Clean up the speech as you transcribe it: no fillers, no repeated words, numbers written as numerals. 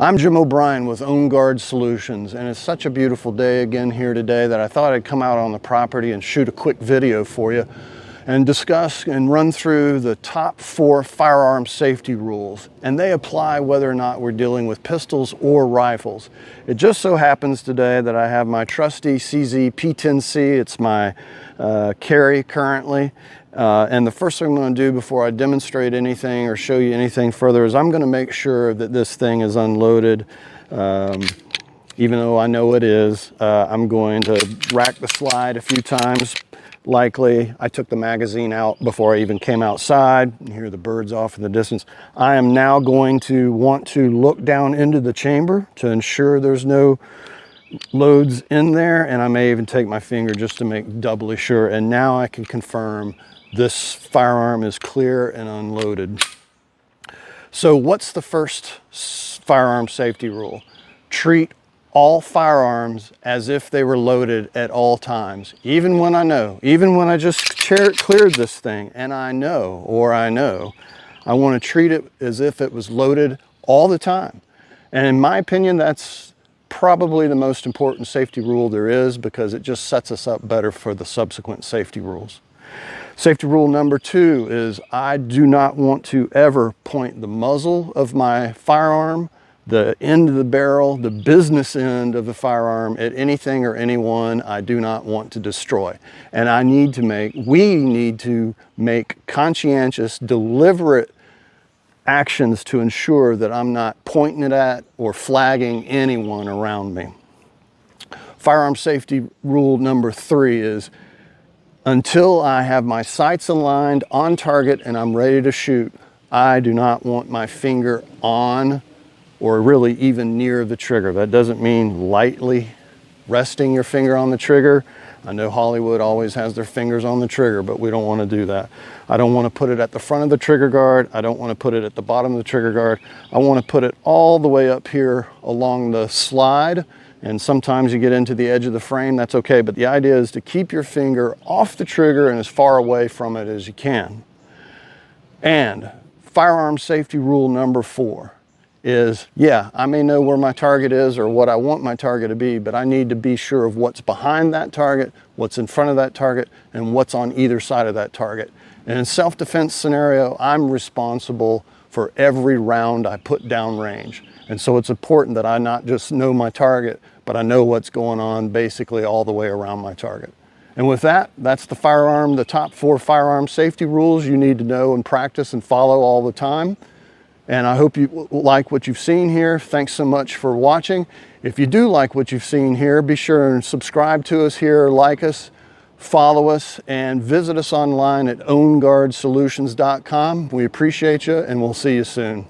I'm Jim O'Brien with Own Guard Solutions, and it's such a beautiful day again here today that I thought I'd come out on the property and shoot a quick video for you and discuss and run through the top 4 firearm safety rules. And they apply whether or not we're dealing with pistols or rifles. It just so happens today that I have my trusty CZ P10C. It's my carry currently. And the first thing I'm going to do before I demonstrate anything or show you anything further is I'm going to make sure that this thing is unloaded. Even though I know it is, I'm going to rack the slide a few times. Likely, I took the magazine out before I even came outside. You hear the birds off in the distance. I am now going to want to look down into the chamber to ensure there's no loads in there, and I may even take my finger just to make doubly sure. And now I can confirm this firearm is clear and unloaded. So what's the first firearm safety rule? Treat all firearms as if they were loaded at all times. Even when I just cleared this thing and I know, I want to treat it as if it was loaded all the time. And in my opinion, that's probably the most important safety rule there is, because it just sets us up better for the subsequent safety rules. Safety rule number 2 is I do not want to ever point the muzzle of my firearm, the end of the barrel, the business end of the firearm at anything or anyone I do not want to destroy. And we need to make conscientious, deliberate actions to ensure that I'm not pointing it at or flagging anyone around me. Firearm safety rule number 3 is until I have my sights aligned on target and I'm ready to shoot, I do not want my finger on or really even near the trigger. That doesn't mean lightly resting your finger on the trigger. I know Hollywood always has their fingers on the trigger, but we don't want to do that. I don't want to put it at the front of the trigger guard. I don't want to put it at the bottom of the trigger guard. I want to put it all the way up here along the slide. And sometimes you get into the edge of the frame, that's okay. But the idea is to keep your finger off the trigger and as far away from it as you can. And firearm safety rule number 4 is, yeah, I may know where my target is or what I want my target to be, but I need to be sure of what's behind that target, what's in front of that target, and what's on either side of that target. And in self-defense scenario, I'm responsible for every round I put down range. And so it's important that I not just know my target, but I know what's going on basically all the way around my target. And with that, that's the top 4 firearm safety rules you need to know and practice and follow all the time. And I hope you like what you've seen here. Thanks so much for watching. If you do like what you've seen here, be sure and subscribe to us here, like us, follow us, and visit us online at ownguardsolutions.com. We appreciate you, and we'll see you soon.